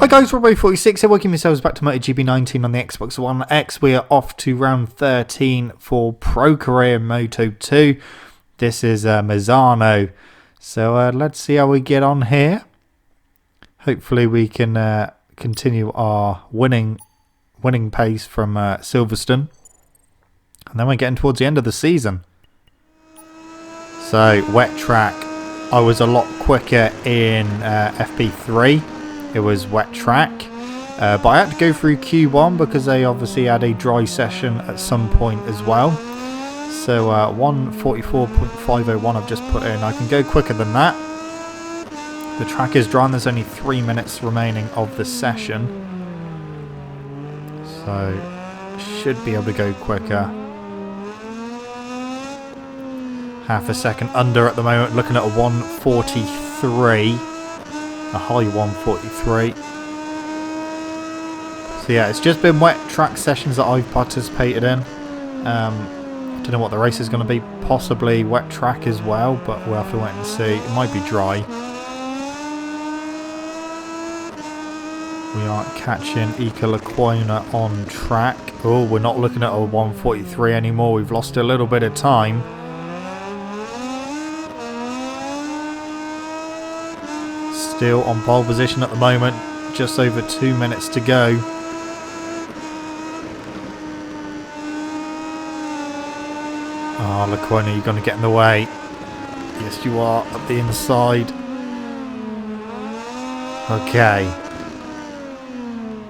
Hi guys, Robbo46 here, welcome yourselves back to MotoGP 19 on the Xbox One X. We are off to round 13 for Pro Career Moto 2. This is Misano. So let's see how we get on here. Hopefully we can continue our winning pace from Silverstone. And then we're getting towards the end of the season. So, wet track. I was a lot quicker in FP3. It was wet track, but I had to go through Q1 because they obviously had a dry session at some point as well. So 1:44.501 I've just put in. I can go quicker than that. The track is dry and there's only 3 minutes remaining of the session. So should be able to go quicker. Half a second under at the moment, looking at a 1:43. A high 1:43. So yeah, it's just been wet track sessions that I've participated in. Don't know what the race is going to be. Possibly wet track as well, but we'll have to wait and see. It might be dry. We are catching Ika Laquona on track. Oh, we're not looking at a 1:43 anymore. We've lost a little bit of time. Still on pole position at the moment, just over 2 minutes to go. Oh, Laquona, you're going to get in the way. Yes, you are, at the inside. Okay.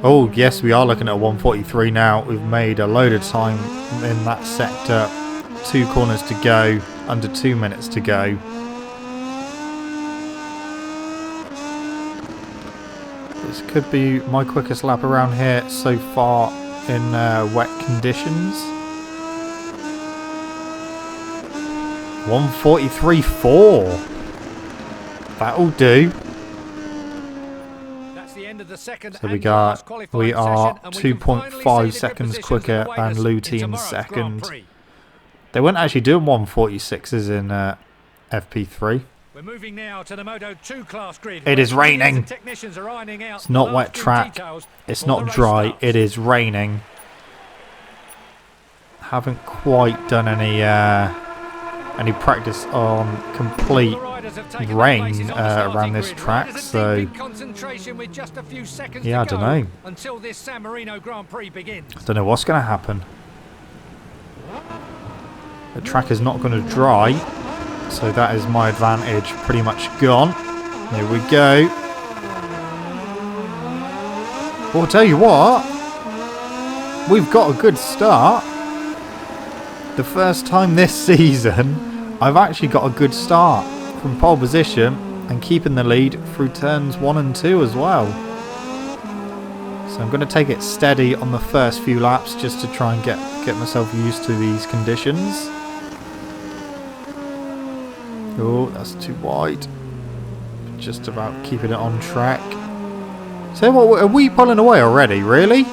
Oh, yes, we are looking at a 1:43 now. We've made a load of time in that sector. 2 corners to go, under 2 minutes to go. This could be my quickest lap around here so far in wet conditions. 1:43.4. That'll do. That's the end of the second. So we are 2.5 seconds quicker than Luti in second. They weren't actually doing 1:46s in FP3. We're moving now to the Moto 2 class grid. It is raining. It's not wet track. It's not dry. It is raining. Haven't quite done any practice on complete rain around this track, so yeah, I don't know. Until this San Marino Grand Prix begins. I don't know what's going to happen. The track is not going to dry. So that is my advantage pretty much gone. Here we go. Well, I'll tell you what. We've got a good start. The first time this season, I've actually got a good start from pole position and keeping the lead through turns 1 and 2 as well. So I'm going to take it steady on the first few laps just to try and get myself used to these conditions. Oh, that's too wide. Just about keeping it on track. So what, are we pulling away already? Really?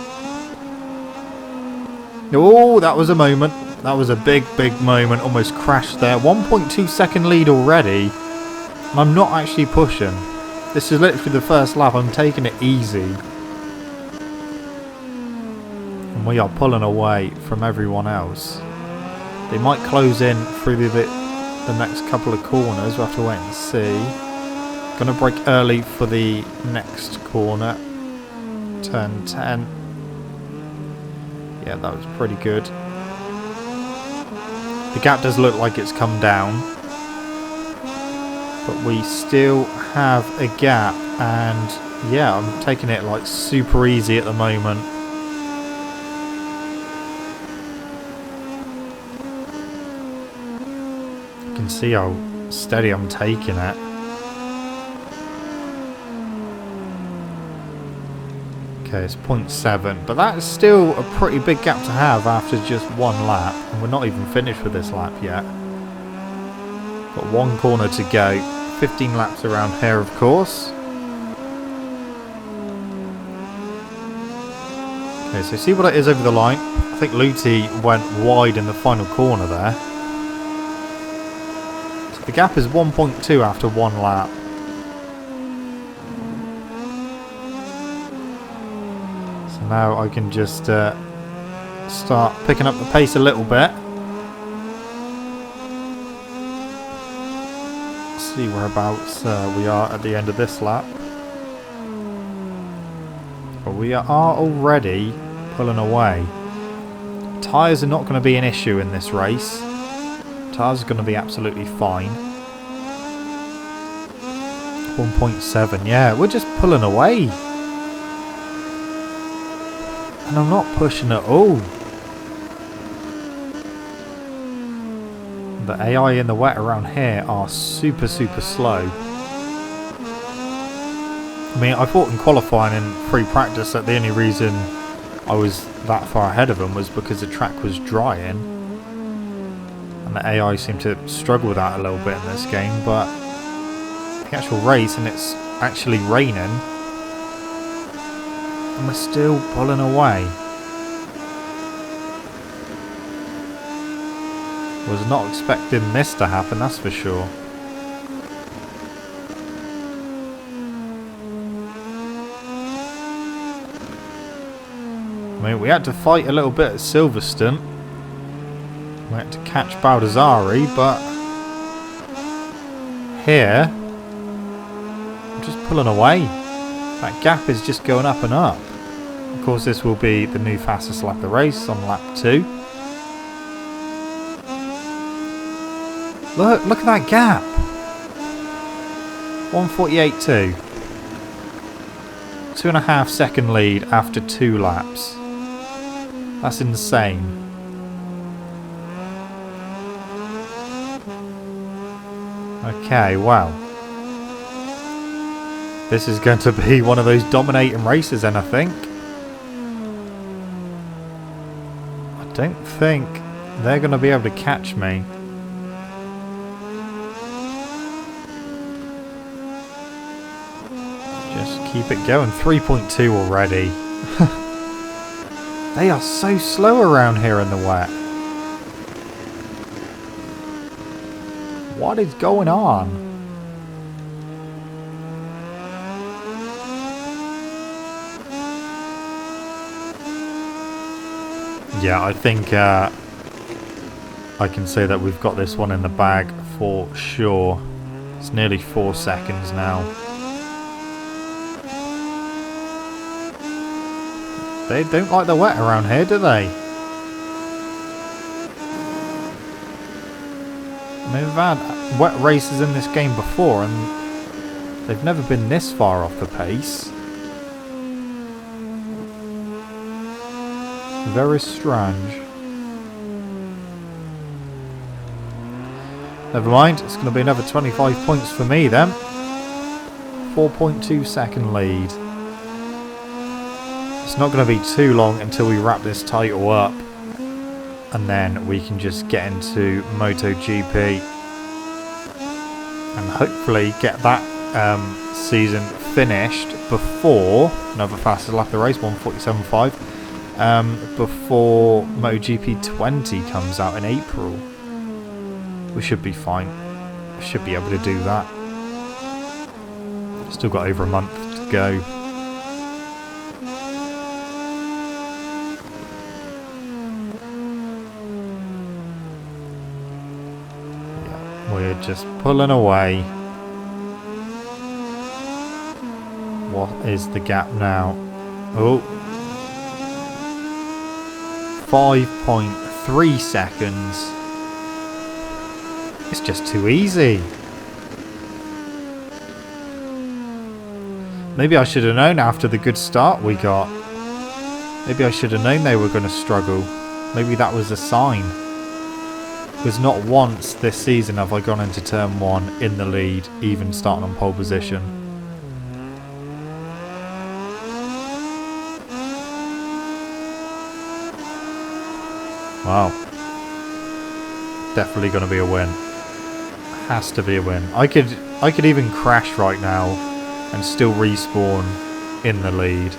Oh, that was a moment. That was a big moment. Almost crashed there. 1.2 second lead already. And I'm not actually pushing. This is literally the first lap. I'm taking it easy. And we are pulling away from everyone else. They might close in through the next couple of corners. We'll have to wait and see. Gonna brake early for the next corner. Turn 10. Yeah, that was pretty good. The gap does look like it's come down, but we still have a gap, and yeah, I'm taking it like super easy at the moment. You can see how steady I'm taking it. Okay, it's 0.7, but that is still a pretty big gap to have after just one lap, and we're not even finished with this lap yet. Got 1 corner to go, 15 laps around here of course. Okay, so see what it is over the line. I think Luti went wide in the final corner there. So the gap is 1.2 after one lap. now I can just start picking up the pace a little bit. See whereabouts we are at the end of this lap. But we are already pulling away. Tyres are not going to be an issue in this race. Tyres are going to be absolutely fine. 1.7, yeah, we're just pulling away. And I'm not pushing at all. The AI in the wet around here are super slow. I mean, I thought in qualifying and free practice that the only reason I was that far ahead of them was because the track was drying. And the AI seemed to struggle with that a little bit in this game, but the actual race, and it's actually raining, and we're still pulling away. Was not expecting this to happen, that's for sure. I mean, we had to fight a little bit at Silverstone. We had to catch Baldassari, but here, I'm just pulling away. That gap is just going up and up. Of course, this will be the new fastest lap of the race on lap 2. Look at that gap. 1:48.2. 2.5 second lead after 2 laps. That's insane. Okay, well. This is going to be one of those dominating races then, I think. I don't think they're going to be able to catch me. Just keep it going. 3.2 already. They are so slow around here in the wet. What is going on? Yeah, I think I can say that we've got this one in the bag for sure. It's nearly 4 seconds now. They don't like the wet around here, do they? I mean, we've had wet races in this game before and they've never been this far off the pace. Very strange. Never mind, it's going to be another 25 points for me then. 4.2 second lead. It's not going to be too long until we wrap this title up. And then we can just get into MotoGP. And hopefully get that season finished before another fastest lap of the race, 1:47.5. Before MotoGP 20 comes out in April. We should be fine. We should be able to do that. Still got over a month to go. Yeah, we're just pulling away. What is the gap now? Oh. 5.3 seconds. It's just too easy. Maybe I should have known after the good start we got. Maybe I should have known they were going to struggle. Maybe that was a sign. Because not once this season have I gone into turn 1 in the lead, even starting on pole position. Wow. Definitely going to be a win. Has to be a win. I could even crash right now and still respawn in the lead.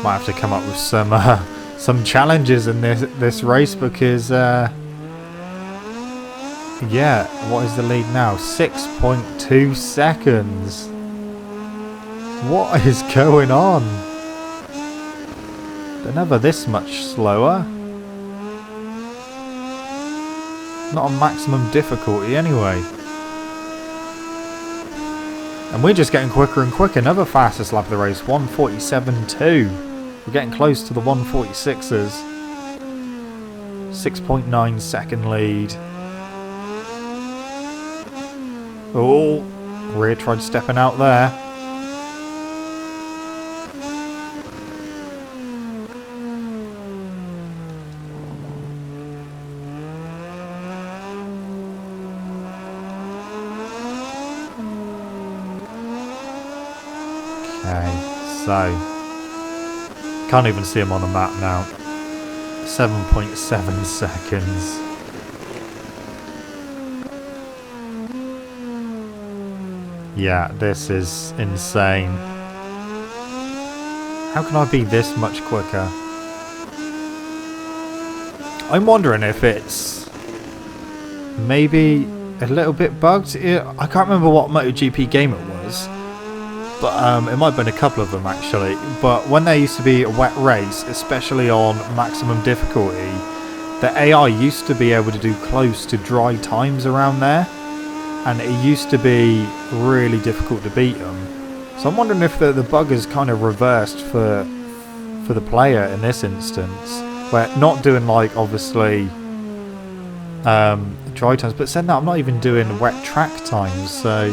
Might have to come up with some challenges in this race because yeah, what is the lead now? 6.2 seconds. What is going on? They're never this much slower. Not on maximum difficulty anyway. And we're just getting quicker and quicker. Another fastest lap of the race, 1:47.2. We're getting close to the 1:46s. 6.9 second lead. Oh, rear tried stepping out there. Okay, so can't even see him on the map now. 7.7 seconds. Yeah, this is insane. How can I be this much quicker? I'm wondering if it's maybe a little bit bugged. I can't remember what MotoGP game it was. But it might have been a couple of them actually. But when there used to be a wet race, especially on maximum difficulty, the AI used to be able to do close to dry times around there. And it used to be really difficult to beat them. So I'm wondering if the bug is kind of reversed for the player in this instance. Where not doing like obviously dry times, but saying that I'm not even doing wet track times, so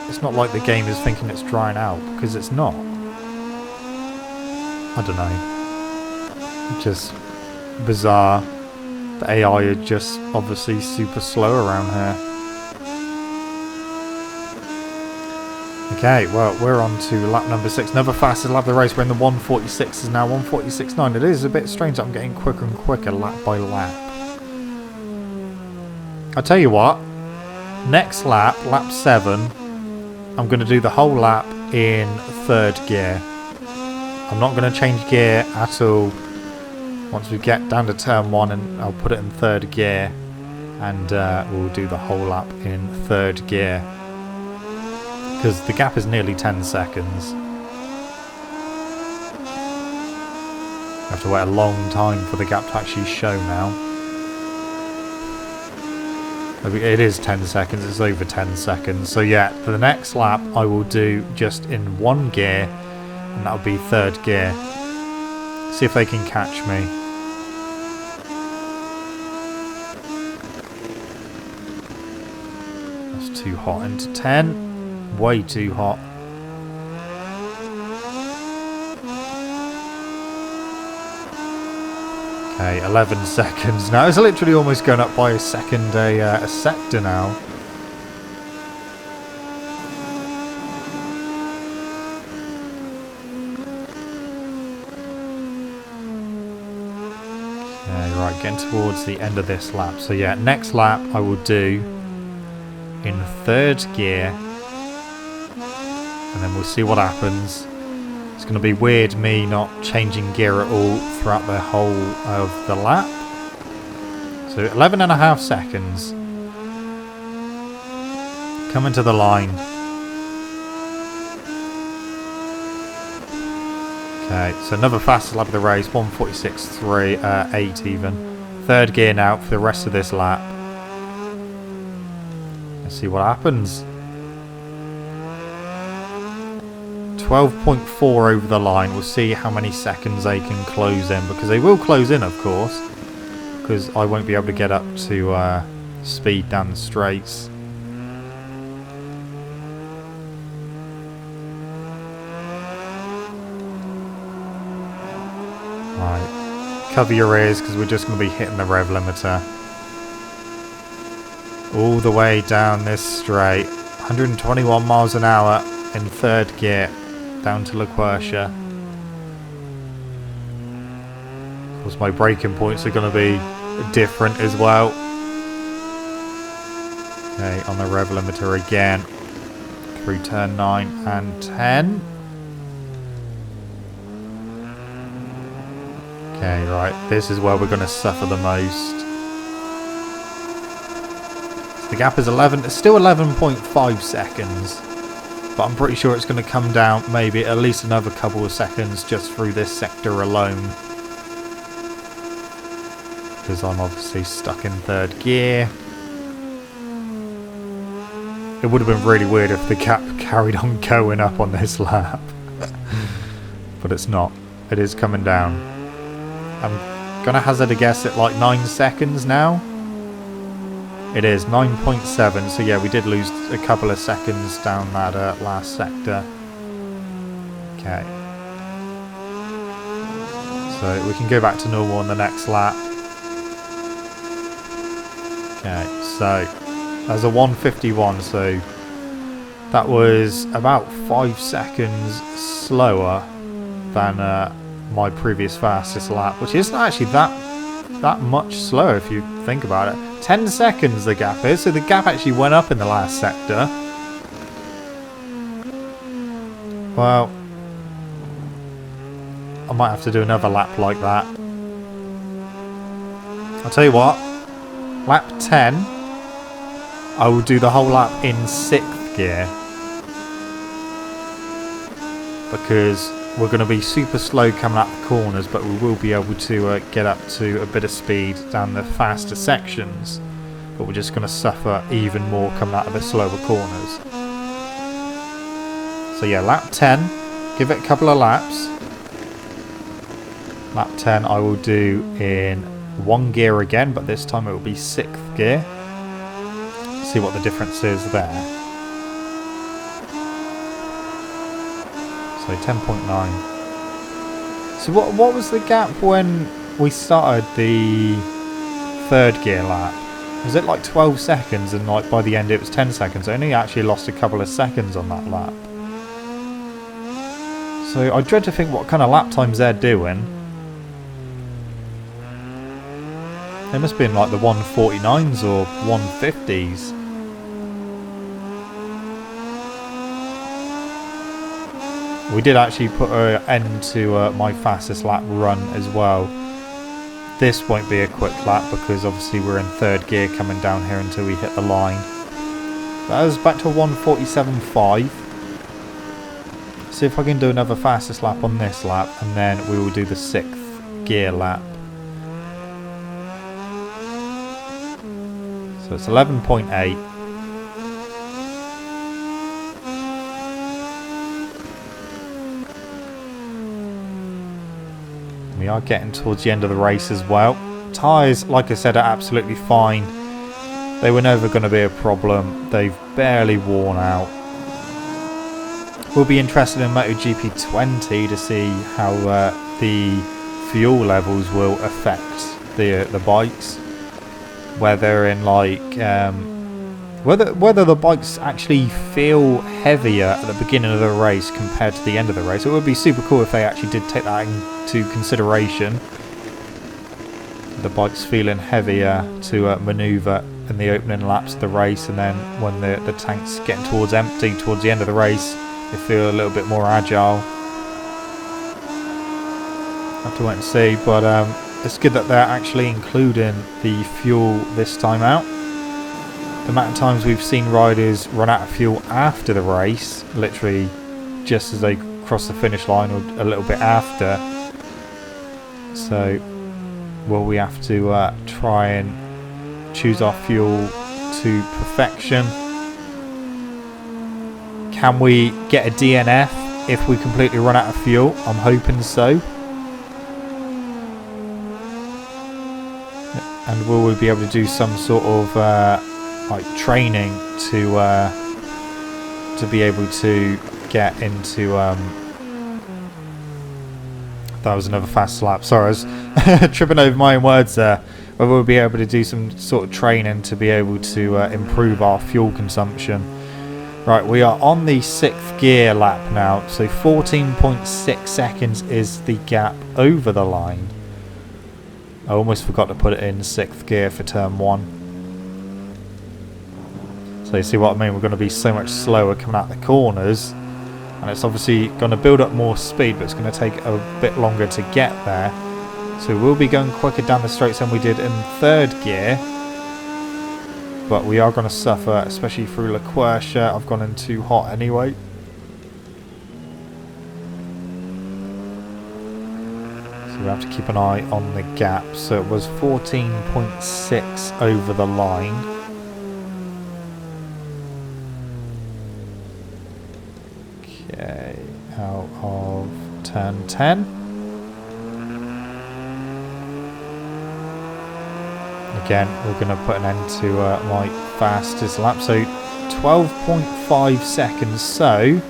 it's not like the game is thinking it's drying out, because it's not. I don't know. Just bizarre. The AI are just obviously super slow around here. Okay, well, we're on to lap number 6. Another fastest lap of the race. We're in the 1:46s now, 1:46.9. It is a bit strange that I'm getting quicker and quicker lap by lap. I'll tell you what. Next lap, lap 7, I'm going to do the whole lap in 3rd gear. I'm not going to change gear at all. Once we get down to turn 1, and I'll put it in 3rd gear. And we'll do the whole lap in 3rd gear. Because the gap is nearly 10 seconds. I have to wait a long time for the gap to actually show now. It is 10 seconds, it's over 10 seconds. So yeah, for the next lap I will do just in 1 gear, and that'll be 3rd gear. See if they can catch me. That's too hot. Into 10. Way too hot. Okay, 11 seconds now. It's literally almost going up by a second a sector now. Okay, right, getting towards the end of this lap. So yeah, next lap I will do in 3rd gear. And then we'll see what happens. It's going to be weird me not changing gear at all throughout the whole of the lap. So 11.5 seconds. Coming to the line. Okay, so another fastest lap of the race. 1:46.8 even. 3rd gear now for the rest of this lap. Let's see what happens. 12.4 over the line. We'll see how many seconds they can close in, because they will close in, of course, because I won't be able to get up to speed down the straights. Right, cover your ears, because we're just going to be hitting the rev limiter all the way down this straight. 121 miles an hour in 3rd gear. Down to LaQuercia. Of course, my braking points are going to be different as well. Okay, on the rev limiter again. Through turn 9 and 10. Okay, right. This is where we're going to suffer the most. So the gap is 11. It's still 11.5 seconds. but I'm pretty sure it's going to come down maybe at least another couple of seconds just through this sector alone, because I'm obviously stuck in third gear. It would have been really weird if the gap carried on going up on this lap. But it's not. It is coming down. I'm going to hazard a guess at like 9 seconds now. It is 9.7. So yeah, we did lose a couple of seconds down that last sector. Okay. So we can go back to normal on the next lap. Okay, so there's a 151, so that was about 5 seconds slower than my previous fastest lap, which isn't actually that much slower if you think about it. 10 seconds the gap is, so the gap actually went up in the last sector. Well, I might have to do another lap like that. I'll tell you what, lap 10, I will do the whole lap in 6th gear, because we're going to be super slow coming up the corners, but we will be able to get up to a bit of speed down the faster sections, but we're just going to suffer even more coming out of the slower corners. So yeah, lap 10, give it a couple of laps. Lap 10 I will do in 1 gear again, but this time it will be 6th gear. See what the difference is there. So 10.9. So what was the gap when we started the 3rd gear lap? Was it like 12 seconds and like by the end it was 10 seconds? I only actually lost a couple of seconds on that lap. So I dread to think what kind of lap times they're doing. They must be in like the 149s or 150s. We did actually put an end to my fastest lap run as well. This won't be a quick lap because obviously we're in 3rd gear coming down here until we hit the line. That was back to 147.5. See if I can do another fastest lap on this lap, and then we will do the 6th gear lap. So it's 11.8. We are getting towards the end of the race as well. Tyres, like I said, are absolutely fine. They were never going to be a problem. They've barely worn out. We'll be interested in MotoGP 20 to see how the fuel levels will affect the bikes. Whether in like whether the bikes actually feel heavier at the beginning of the race compared to the end of the race. It would be super cool if they actually did take that into consideration. The bikes feeling heavier to manoeuvre in the opening laps of the race, and then when the tank's getting towards empty towards the end of the race, they feel a little bit more agile. Have to wait and see, but it's good that they're actually including the fuel this time out. The amount of times we've seen riders run out of fuel after the race, literally just as they cross the finish line or a little bit after. So, will we have to try and choose our fuel to perfection? Can we get a DNF if we completely run out of fuel? I'm hoping so. And will we be able to do some sort of like training to be able to get into that was another fast lap. Sorry, I was tripping over my own words there. But we'll be able to do some sort of training to be able to improve our fuel consumption. Right, we are on the 6th gear lap now, so 14.6 seconds is the gap over the line. I almost forgot to put it in 6th gear for turn 1. So you see what I mean, we're going to be so much slower coming out the corners, and it's obviously going to build up more speed, but it's going to take a bit longer to get there. So we'll be going quicker down the straights than we did in 3rd gear, but we are going to suffer, especially through La Quercia. I've gone in too hot anyway. going to have to keep an eye on the gap. So it was 14.6 over the line. Okay, out of turn 10. Again, we're going to put an end to my fastest lap. So 12.5 seconds. So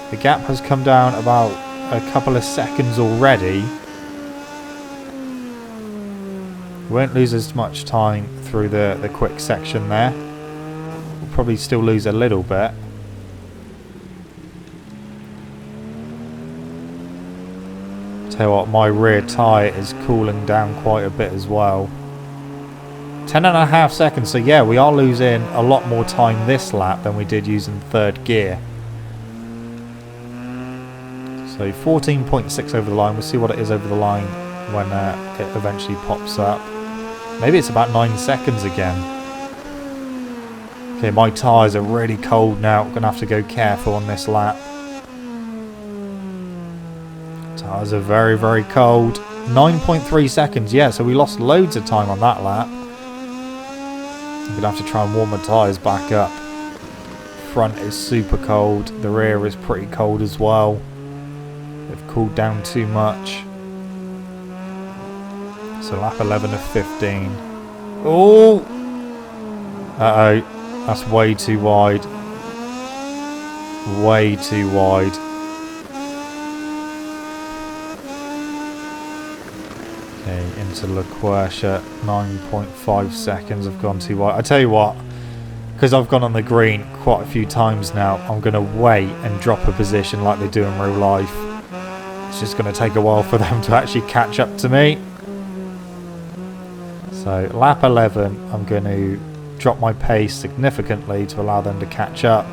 the gap has come down about a couple of seconds already. We won't lose as much time through the quick section there. We'll probably still lose a little bit. Tell you what, my rear tyre is cooling down quite a bit as well. 10.5 seconds, so yeah, we are losing a lot more time this lap than we did using third gear. So 14.6 over the line. We'll see what it is over the line when it eventually pops up. Maybe it's about 9 seconds again. Okay, my tyres are really cold now. Going to have to go careful on this lap. Tyres are very, very cold. 9.3 seconds, yeah, so we lost loads of time on that lap. I'm going to have to try and warm my tyres back up. Front is super cold. The rear is pretty cold as well. They've cooled down too much. So lap 11 of 15. Oh! Uh-oh. That's way too wide. Way too wide. Okay, into LaQuercia. 9.5 seconds. I've gone too wide. I tell you what, because I've gone on the green quite a few times now, I'm going to wait and drop a position like they do in real life. It's just going to take a while for them to actually catch up to me. So lap 11, I'm going to drop my pace significantly to allow them to catch up.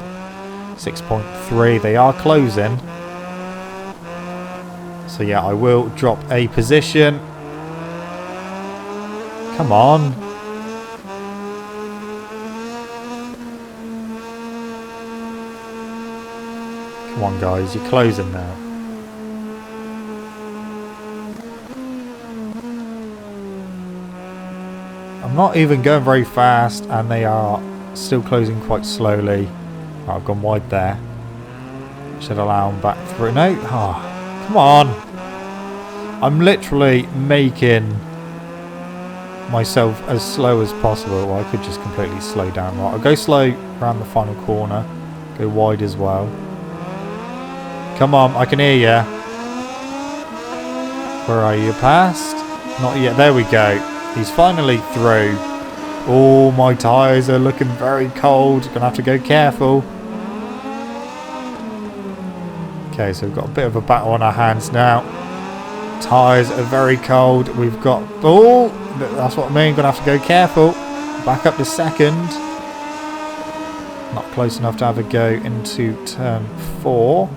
6.3, they are closing. So yeah, I will drop a position. Come on. Come on guys, you're closing now. I'm not even going very fast and they are still closing quite slowly. Oh, I've gone wide there. Should allow them back through. No, oh, come on. I'm literally making myself as slow as possible. Well, I could just completely slow down. Right, I'll go slow around the final corner. Go wide as well. Come on, I can hear you. Where are you? Past? Not yet. There we go. He's finally through. Oh, my tyres are looking very cold. Gonna have to go careful. Okay, so we've got a bit of a battle on our hands now. Tyres are very cold. We've got... Oh, that's what I mean. Gonna have to go careful. Back up to second. Not close enough to have a go into turn 4.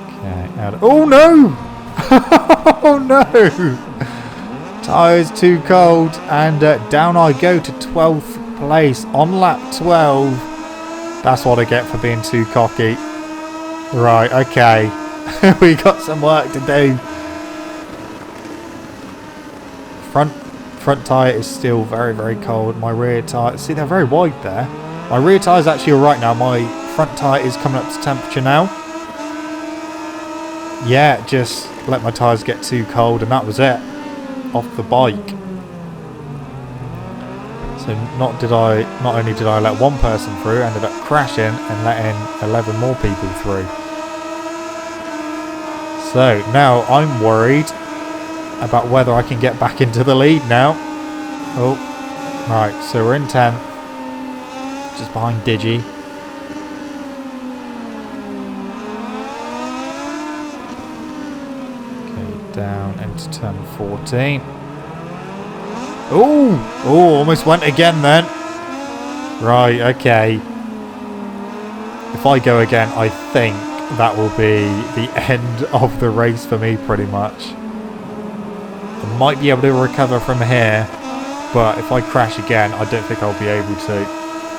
Okay, and... Oh, no! Oh no! Tyres too cold and down I go to 12th place on lap 12. That's what I get for being too cocky. Right, okay. We got some work to do. Front tyre is still very, very cold. My rear tyre... See, they're very wide there. My rear tyre is actually alright now. My front tyre is coming up to temperature now. Yeah, just let my tyres get too cold and that was it. Off the bike. So not only did I let one person through, ended up crashing and letting 11 more people through. So now I'm worried about whether I can get back into the lead now. Oh, right, so we're in 10th. Just behind Digi. Down into turn 14. Oh, almost went again then. Right, okay. If I go again, I think that will be the end of the race for me, pretty much. I might be able to recover from here, but if I crash again, I don't think I'll be able to.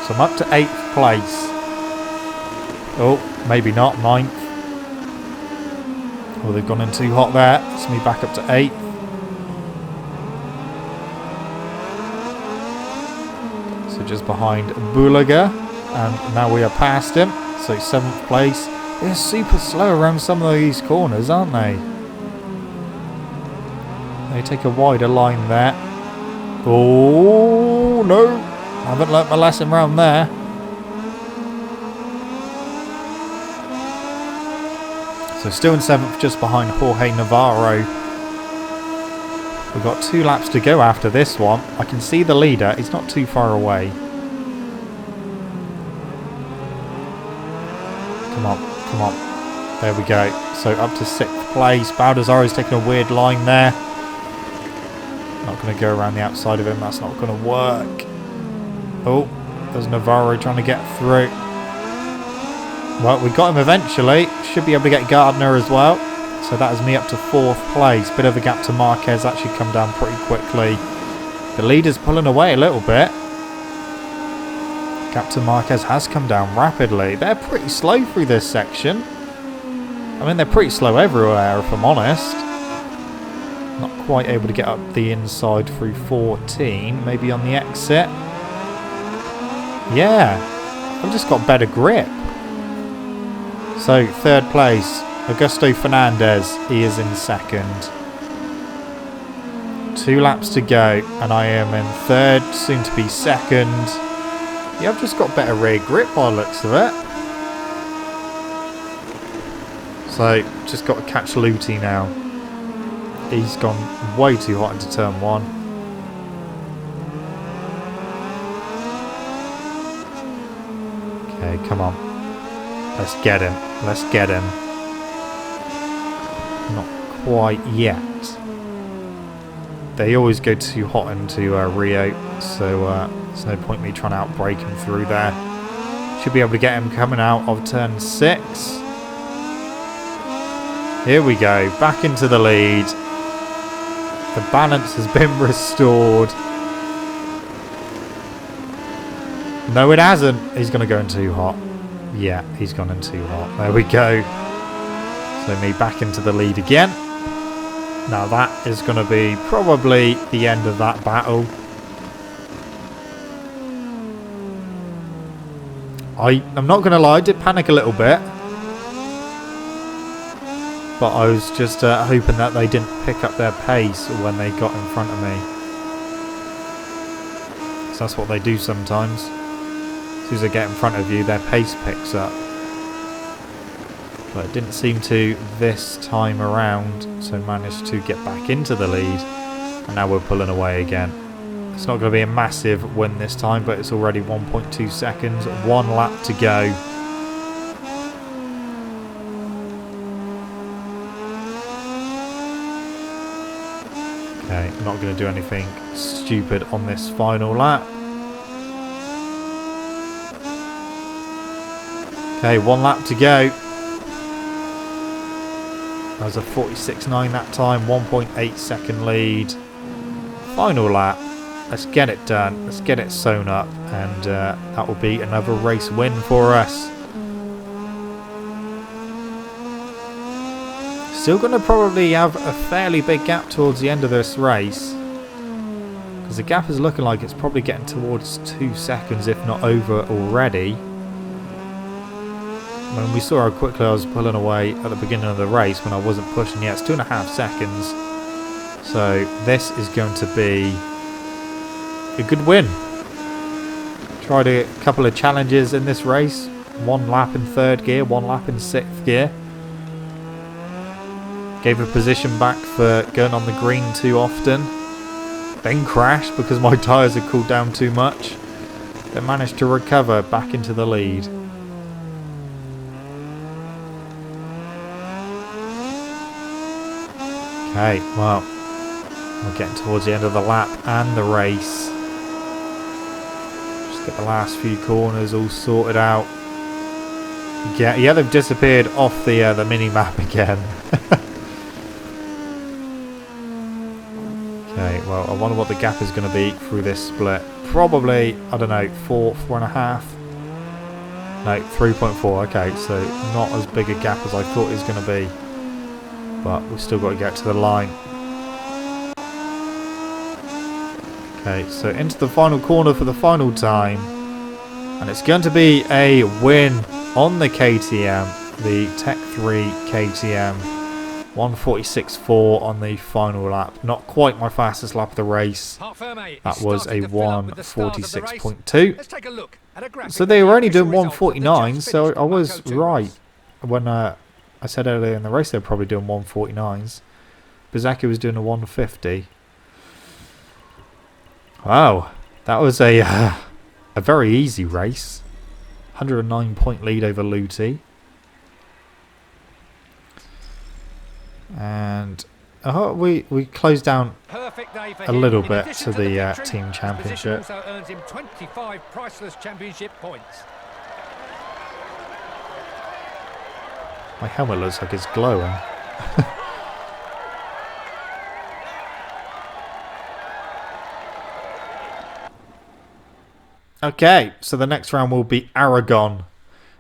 So I'm up to 8th place. Oh, maybe not, 9th. Oh, they've gone in too hot there. It's me back up to 8th. So just behind Bulaga. And now we are past him. So 7th place. They're super slow around some of these corners, aren't they? They take a wider line there. Oh, no. I haven't learnt my lesson round there. So still in 7th, just behind Jorge Navarro. We've got 2 laps to go after this one. I can see the leader. He's not too far away. Come on, come on. There we go. So up to 6th place. Baldazzaro's taking a weird line there. Not going to go around the outside of him. That's not going to work. Oh, there's Navarro trying to get through. Well, we got him eventually. Should be able to get Gardner as well. So that is me up to 4th place. Bit of a gap to Marquez. Actually come down pretty quickly. The leader's pulling away a little bit. Gap to Marquez has come down rapidly. They're pretty slow through this section. I mean, they're pretty slow everywhere, if I'm honest. Not quite able to get up the inside through 14. Maybe on the exit. Yeah. I've just got better grip. So, 3rd place, Augusto Fernandez. He is in 2nd. 2 laps to go, and I am in 3rd, soon to be 2nd. Yeah, I've just got better rear grip by the looks of it. So, just got to catch Luti now. He's gone way too hot into turn 1. Okay, come on. Let's get him. Let's get him. Not quite yet. They always go too hot into Rio, so there's no point me trying to outbrake him through there. Should be able to get him coming out of turn 6. Here we go. Back into the lead. The balance has been restored. No, it hasn't. He's going to go in too hot. Yeah, he's gone in too hot. There we go. So me back into the lead again. Now that is going to be probably the end of that battle. I'm not going to lie, I did panic a little bit. But I was just hoping that they didn't pick up their pace when they got in front of me. So that's what they do sometimes. As soon as they get in front of you, their pace picks up. But it didn't seem to this time around, so managed to get back into the lead. And now we're pulling away again. It's not going to be a massive win this time, but it's already 1.2 seconds. 1 lap to go. Okay, I'm not going to do anything stupid on this final lap. Okay, 1 lap to go. That was a 46.9 that time, 1.8 second lead. Final lap. Let's get it done. Let's get it sewn up, and that will be another race win for us. Still going to probably have a fairly big gap towards the end of this race, because the gap is looking like it's probably getting towards 2 seconds, if not over already. When we saw how quickly I was pulling away at the beginning of the race when I wasn't pushing yet, it's 2.5 seconds. So this is going to be a good win. Tried a couple of challenges in this race. 1 lap in 3rd gear, 1 lap in 6th gear. Gave a position back for going on the green too often. Then crashed because my tyres had cooled down too much. Then managed to recover back into the lead. Okay, well, we're getting towards the end of the lap and the race. Just get the last few corners all sorted out. Yeah, they've disappeared off the mini-map again. Okay, well, I wonder what the gap is going to be through this split. Probably, I don't know, 4.5? No, 3.4. Okay, so not as big a gap as I thought it was going to be. but we've still got to get to the line. Okay, so into the final corner for the final time, and it's going to be a win on the KTM, the Tech 3 KTM, 146.4 on the final lap. Not quite my fastest lap of the race. That was a 146.2. So they were only doing 149, so I was right when I said earlier in the race they were probably doing 149s. Bizaki was doing a 150. Wow, that was a very easy race. 109 point lead over Luti. And we closed down a little bit to the team championship. Also earns him 25 priceless championship points. My helmet looks like it's glowing. Okay, so the next round will be Aragon.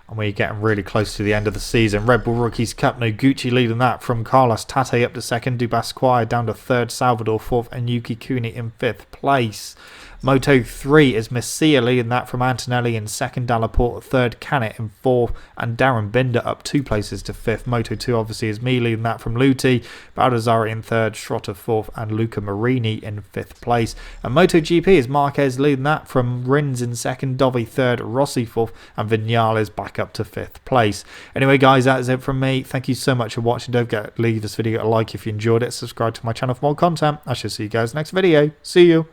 And we're getting really close to the end of the season. Red Bull Rookies Cup, Noguchi leading that from Carlos Tate up to second. Dubasquire down to third. Salvador fourth. And Yuki Kuni in fifth place. Moto 3 is Messia leading that from Antonelli in second. Dallaporte third. Canet in fourth. And Darren Binder up 2 places to fifth. Moto 2 obviously is me leading that from Luti. Baldassare in third. Schrotter fourth. And Luca Marini in fifth place. And MotoGP is Marquez leading that from Rins in second. Dovi third. Rossi fourth. And Vignales back up to fifth place. Anyway guys, that is it from me. Thank you so much for watching. Don't forget to leave this video a like if you enjoyed it. Subscribe to my channel for more content. I shall see you guys next video. See you.